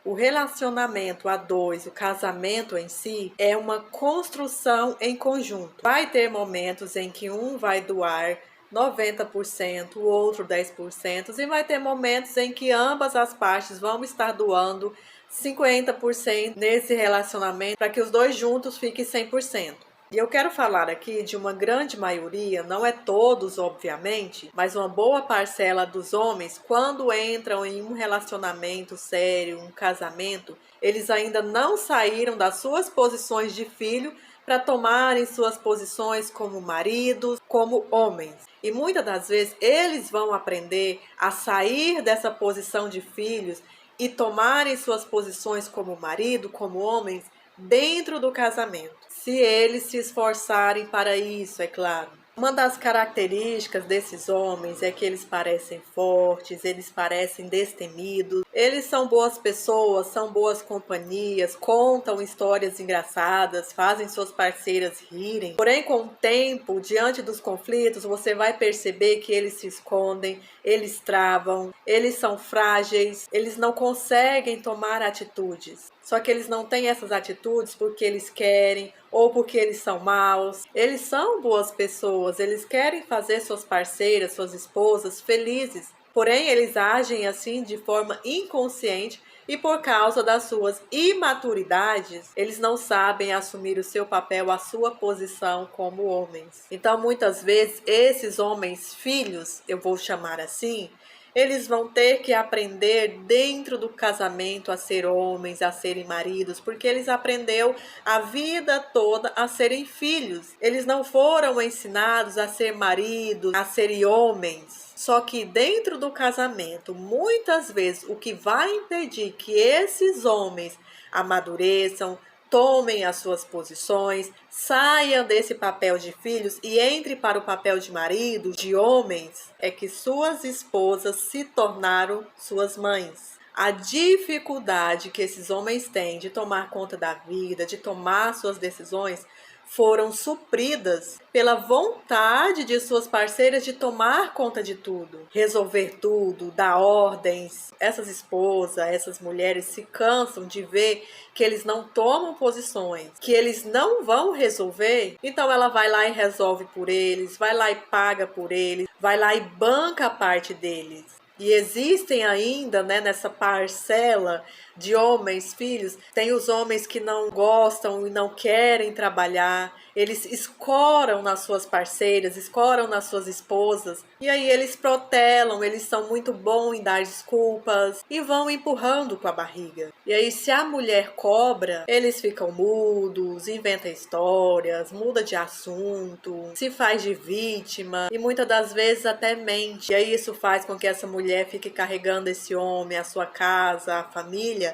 O relacionamento a dois, o casamento em si, é uma construção em conjunto. Vai ter momentos em que um vai doar 90%, o outro 10%, e vai ter momentos em que ambas as partes vão estar doando 50% nesse relacionamento para que os dois juntos fiquem 100%. E eu quero falar aqui de uma grande maioria, não é todos, obviamente, mas uma boa parcela dos homens, quando entram em um relacionamento sério, um casamento, eles ainda não saíram das suas posições de filho para tomarem suas posições como maridos, como homens. E muitas das vezes eles vão aprender a sair dessa posição de filhos e tomarem suas posições como marido, como homens, dentro do casamento, se eles se esforçarem para isso, é claro. Uma das características desses homens é que eles parecem fortes, eles parecem destemidos, eles são boas pessoas, são boas companhias, contam histórias engraçadas, fazem suas parceiras rirem. Porém, com o tempo, diante dos conflitos, você vai perceber que eles se escondem, eles travam, eles são frágeis, eles não conseguem tomar atitudes. Só que eles não têm essas atitudes porque eles querem ou porque eles são maus. Eles são boas pessoas, eles querem fazer suas parceiras, suas esposas felizes. Porém, eles agem assim de forma inconsciente e por causa das suas imaturidades, eles não sabem assumir o seu papel, a sua posição como homens. Então, muitas vezes, esses homens filhos, eu vou chamar assim, eles vão ter que aprender dentro do casamento a ser homens, a serem maridos, porque eles aprenderam a vida toda a serem filhos. Eles não foram ensinados a ser maridos, a serem homens. Só que dentro do casamento, muitas vezes, o que vai impedir que esses homens amadureçam, tomem as suas posições, saiam desse papel de filhos e entrem para o papel de marido, de homens, é que suas esposas se tornaram suas mães. A dificuldade que esses homens têm de tomar conta da vida, de tomar suas decisões, foram supridas pela vontade de suas parceiras de tomar conta de tudo, resolver tudo, dar ordens. Essas esposas, essas mulheres se cansam de ver que eles não tomam posições, que eles não vão resolver, então ela vai lá e resolve por eles, vai lá e paga por eles, vai lá e banca a parte deles. E existem ainda, né, nessa parcela de homens, filhos, tem os homens que não gostam e não querem trabalhar, eles escoram nas suas parceiras, escoram nas suas esposas, e aí eles protelam, eles são muito bons em dar desculpas e vão empurrando com a barriga. E aí, se a mulher cobra, eles ficam mudos, inventam histórias, muda de assunto, se faz de vítima e muitas das vezes até mente. E aí isso faz com que essa mulher fique carregando esse homem, a sua casa, a família,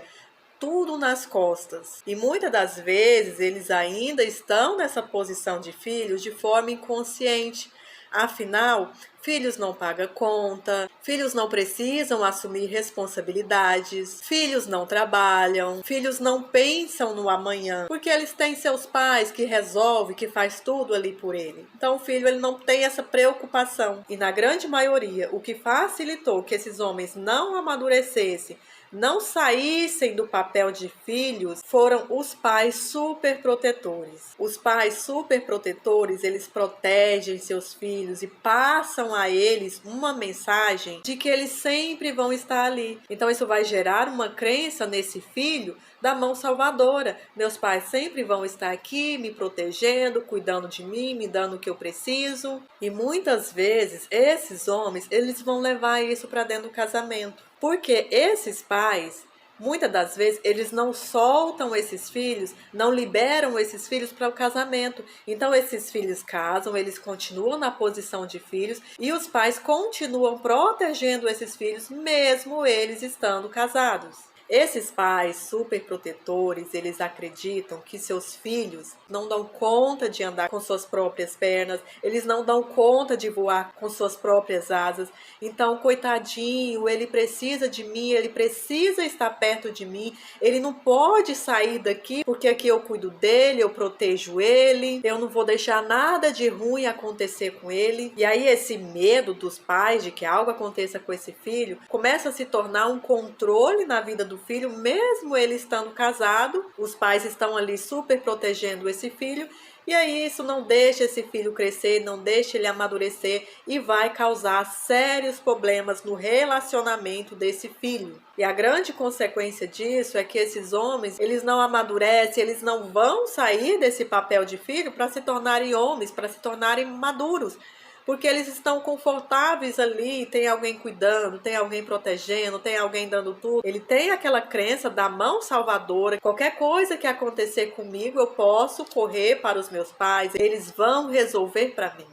tudo nas costas. E muitas das vezes eles ainda estão nessa posição de filhos de forma inconsciente. Afinal, filhos não pagam conta, filhos não precisam assumir responsabilidades, filhos não trabalham, filhos não pensam no amanhã, porque eles têm seus pais que resolvem, que faz tudo ali por ele. Então o filho ele não tem essa preocupação. E na grande maioria, o que facilitou que esses homens não amadurecessem, não saíssem do papel de filhos, foram os pais superprotetores. Os pais superprotetores, eles protegem seus filhos e passam a eles uma mensagem de que eles sempre vão estar ali. Então isso vai gerar uma crença nesse filho da mão salvadora. Meus pais sempre vão estar aqui me protegendo, cuidando de mim, me dando o que eu preciso. E muitas vezes esses homens, eles vão levar isso para dentro do casamento. Porque esses pais, muitas das vezes, eles não soltam esses filhos, não liberam esses filhos para o casamento. Então, esses filhos casam, eles continuam na posição de filhos e os pais continuam protegendo esses filhos, mesmo eles estando casados. Esses pais superprotetores, eles acreditam que seus filhos não dão conta de andar com suas próprias pernas, eles não dão conta de voar com suas próprias asas. Então, coitadinho, ele precisa de mim, ele precisa estar perto de mim, ele não pode sair daqui porque aqui eu cuido dele, eu protejo ele, eu não vou deixar nada de ruim acontecer com ele. E aí esse medo dos pais de que algo aconteça com esse filho começa a se tornar um controle na vida do do filho, mesmo ele estando casado. Os pais estão ali super protegendo esse filho. E aí isso não deixa esse filho crescer, não deixa ele amadurecer e vai causar sérios problemas no relacionamento desse filho. E a grande consequência disso é que esses homens, eles não amadurecem, eles não vão sair desse papel de filho para se tornarem homens, para se tornarem maduros. Porque eles estão confortáveis ali, tem alguém cuidando, tem alguém protegendo, tem alguém dando tudo. Ele tem aquela crença da mão salvadora. Qualquer coisa que acontecer comigo, eu posso correr para os meus pais, eles vão resolver para mim.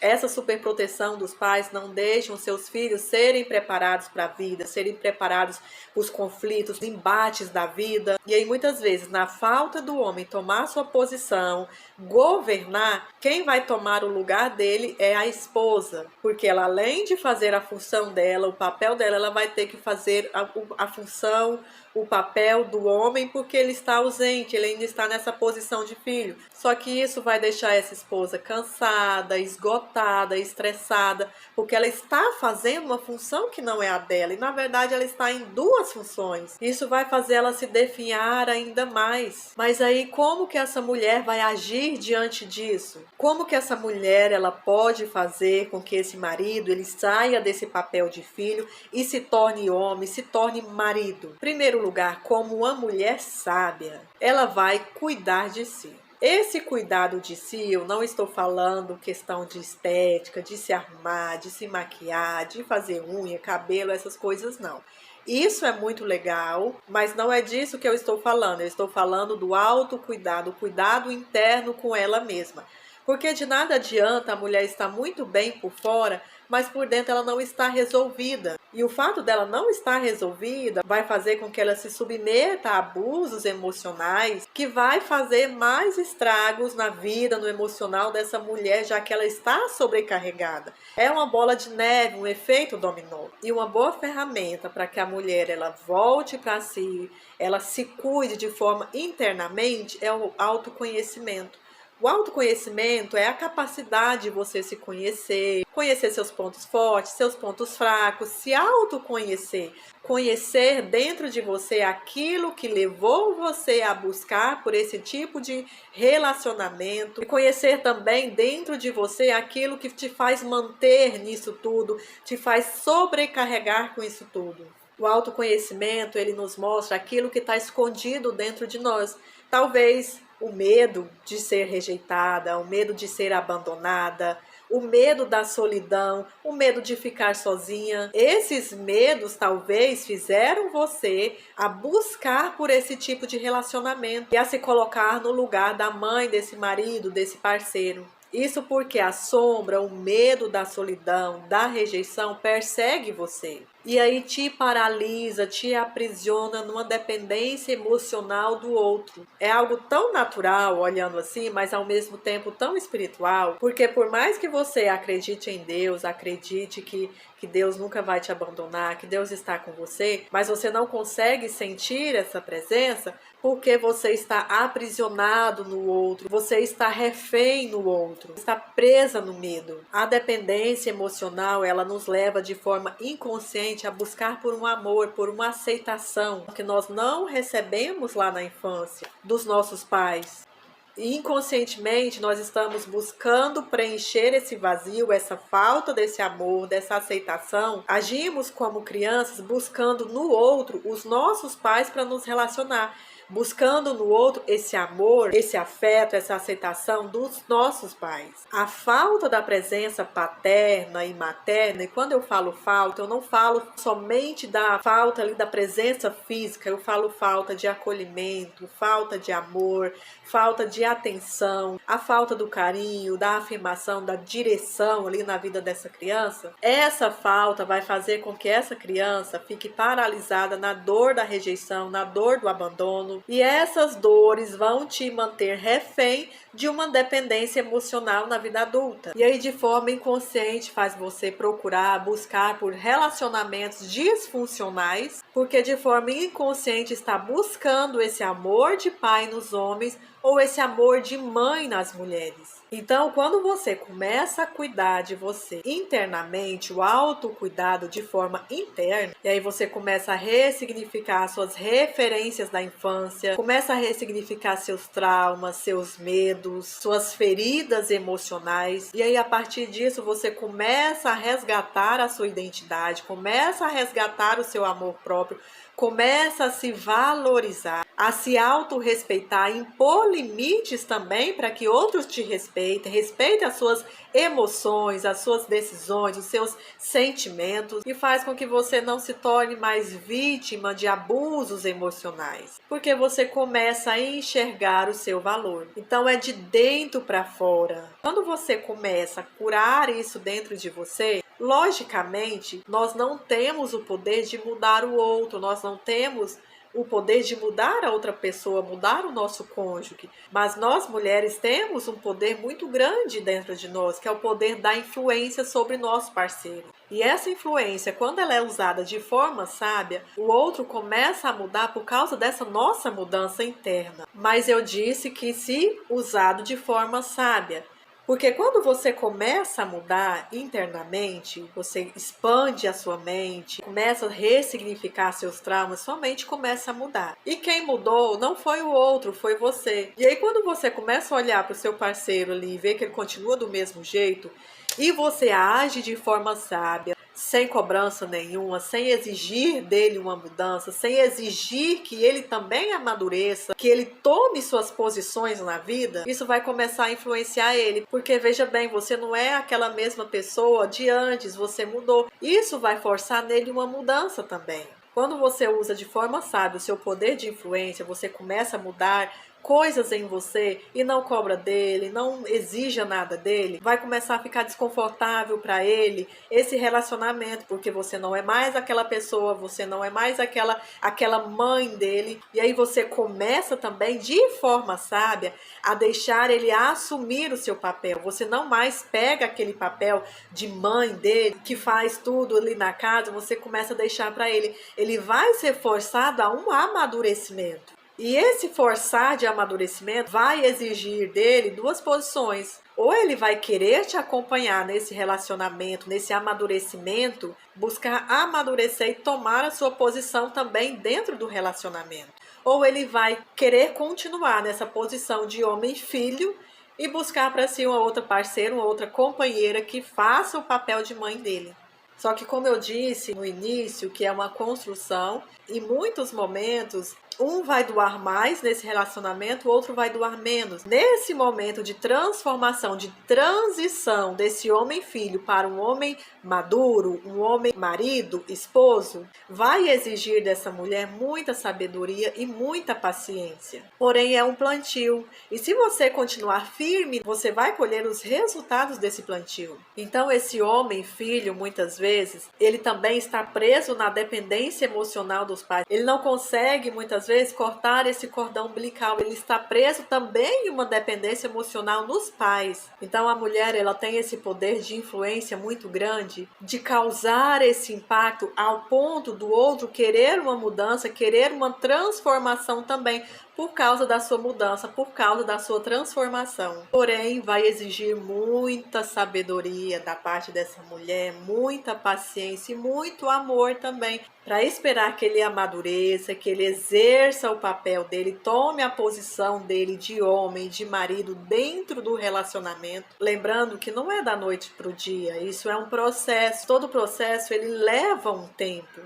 Essa superproteção dos pais não deixam seus filhos serem preparados para a vida, serem preparados para os conflitos, os embates da vida. E aí muitas vezes, na falta do homem tomar sua posição, governar, quem vai tomar o lugar dele é a esposa. Porque ela, além de fazer a função dela, o papel dela, ela vai ter que fazer a função, o papel do homem, porque ele está ausente, ele ainda está nessa posição de filho. Só que isso vai deixar essa esposa cansada, esgotada, estressada, porque ela está fazendo uma função que não é a dela, e na verdade ela está em duas funções. Isso vai fazer ela se definhar ainda mais. Mas aí como que essa mulher vai agir diante disso? Como que essa mulher ela pode fazer com que esse marido ele saia desse papel de filho e se torne homem, se torne marido? Primeiro lugar, como uma mulher sábia, ela vai cuidar de si. Esse cuidado de si, eu não estou falando questão de estética, de se arrumar, de se maquiar, de fazer unha, cabelo, essas coisas não. Isso é muito legal, mas não é disso que eu estou falando. Eu estou falando do autocuidado, o cuidado interno com ela mesma. Porque de nada adianta a mulher estar muito bem por fora, mas por dentro ela não está resolvida. E o fato dela não estar resolvida vai fazer com que ela se submeta a abusos emocionais, que vai fazer mais estragos na vida, no emocional dessa mulher, já que ela está sobrecarregada. É uma bola de neve, um efeito dominó. E uma boa ferramenta para que a mulher ela volte para si, ela se cuide de forma internamente, é o autoconhecimento. O autoconhecimento é a capacidade de você se conhecer, conhecer seus pontos fortes, seus pontos fracos, se autoconhecer, conhecer dentro de você aquilo que levou você a buscar por esse tipo de relacionamento e conhecer também dentro de você aquilo que te faz manter nisso tudo, te faz sobrecarregar com isso tudo. O autoconhecimento, ele nos mostra aquilo que está escondido dentro de nós. Talvez o medo de ser rejeitada, o medo de ser abandonada, o medo da solidão, o medo de ficar sozinha. Esses medos talvez fizeram você a buscar por esse tipo de relacionamento e a se colocar no lugar da mãe desse marido, desse parceiro. Isso porque a sombra, o medo da solidão, da rejeição persegue você. E aí te paralisa, te aprisiona numa dependência emocional do outro. É algo tão natural, olhando assim, mas ao mesmo tempo tão espiritual. Porque por mais que você acredite em Deus, acredite que Deus nunca vai te abandonar, que Deus está com você, mas você não consegue sentir essa presença porque você está aprisionado no outro, você está refém no outro, está presa no medo. A dependência emocional, ela nos leva de forma inconsciente a buscar por um amor, por uma aceitação que nós não recebemos lá na infância dos nossos pais. E inconscientemente nós estamos buscando preencher esse vazio, essa falta desse amor, dessa aceitação. Agimos como crianças buscando no outro os nossos pais para nos relacionar. Buscando no outro esse amor, esse afeto, essa aceitação dos nossos pais. A falta da presença paterna e materna, e quando eu falo falta, eu não falo somente da falta ali da presença física, eu falo falta de acolhimento, falta de amor, falta de atenção, a falta do carinho, da afirmação, da direção ali na vida dessa criança. Essa falta vai fazer com que essa criança fique paralisada na dor da rejeição, na dor do abandono. E essas dores vão te manter refém de uma dependência emocional na vida adulta. E aí, de forma inconsciente, faz você procurar, buscar por relacionamentos disfuncionais, porque de forma inconsciente está buscando esse amor de pai nos homens ou esse amor de mãe nas mulheres. Então, quando você começa a cuidar de você internamente, o autocuidado de forma interna, e aí você começa a ressignificar suas referências da infância, começa a ressignificar seus traumas, seus medos, suas feridas emocionais, e aí a partir disso você começa a resgatar a sua identidade, começa a resgatar o seu amor próprio, começa a se valorizar, a se autorrespeitar, impor limites também para que outros te respeitem, respeitem as suas emoções, as suas decisões, os seus sentimentos, e faz com que você não se torne mais vítima de abusos emocionais, porque você começa a enxergar o seu valor. Então é de dentro para fora. Quando você começa a curar isso dentro de você, logicamente, nós não temos o poder de mudar o outro, nós não temos o poder de mudar a outra pessoa, mudar o nosso cônjuge, mas nós mulheres temos um poder muito grande dentro de nós, que é o poder da influência sobre nosso parceiro. E essa influência, quando ela é usada de forma sábia, o outro começa a mudar por causa dessa nossa mudança interna. Mas eu disse que se usado de forma sábia, porque quando você começa a mudar internamente, você expande a sua mente, começa a ressignificar seus traumas, sua mente começa a mudar. E quem mudou não foi o outro, foi você. E aí quando você começa a olhar para o seu parceiro ali e ver que ele continua do mesmo jeito, e você age de forma sábia, sem cobrança nenhuma, sem exigir dele uma mudança, sem exigir que ele também amadureça, que ele tome suas posições na vida, isso vai começar a influenciar ele. Porque veja bem, você não é aquela mesma pessoa de antes, você mudou. Isso vai forçar nele uma mudança também. Quando você usa de forma sábia o seu poder de influência, você começa a mudar coisas em você e não cobra dele, não exija nada dele, vai começar a ficar desconfortável para ele esse relacionamento, porque você não é mais aquela pessoa, você não é mais aquela mãe dele, e aí você começa também de forma sábia a deixar ele assumir o seu papel. Você não mais pega aquele papel de mãe dele que faz tudo ali na casa, você começa a deixar para ele. Ele vai ser forçado a um amadurecimento. E esse forçar de amadurecimento vai exigir dele duas posições. Ou ele vai querer te acompanhar nesse relacionamento, nesse amadurecimento, buscar amadurecer e tomar a sua posição também dentro do relacionamento. Ou ele vai querer continuar nessa posição de homem e filho e buscar para si uma outra parceira, uma outra companheira que faça o papel de mãe dele. Só que, como eu disse no início, que é uma construção, em muitos momentos um vai doar mais nesse relacionamento, o outro vai doar menos. Nesse momento de transformação, de transição desse homem filho para um homem maduro, um homem marido, esposo, vai exigir dessa mulher muita sabedoria e muita paciência. Porém, é um plantio. E se você continuar firme, você vai colher os resultados desse plantio. Então, esse homem filho, muitas vezes, ele também está preso na dependência emocional dos pais. Ele não consegue, muitas vezes, cortar esse cordão umbilical. Ele está preso também em uma dependência emocional nos pais. Então a mulher, ela tem esse poder de influência muito grande, de causar esse impacto ao ponto do outro querer uma mudança, querer uma transformação também, por causa da sua mudança, por causa da sua transformação. Porém, vai exigir muita sabedoria da parte dessa mulher, muita paciência e muito amor também, para esperar que ele amadureça, que ele exerça o papel dele, tome a posição dele de homem, de marido dentro do relacionamento. Lembrando que não é da noite para o dia, isso é um processo. Todo processo ele leva um tempo.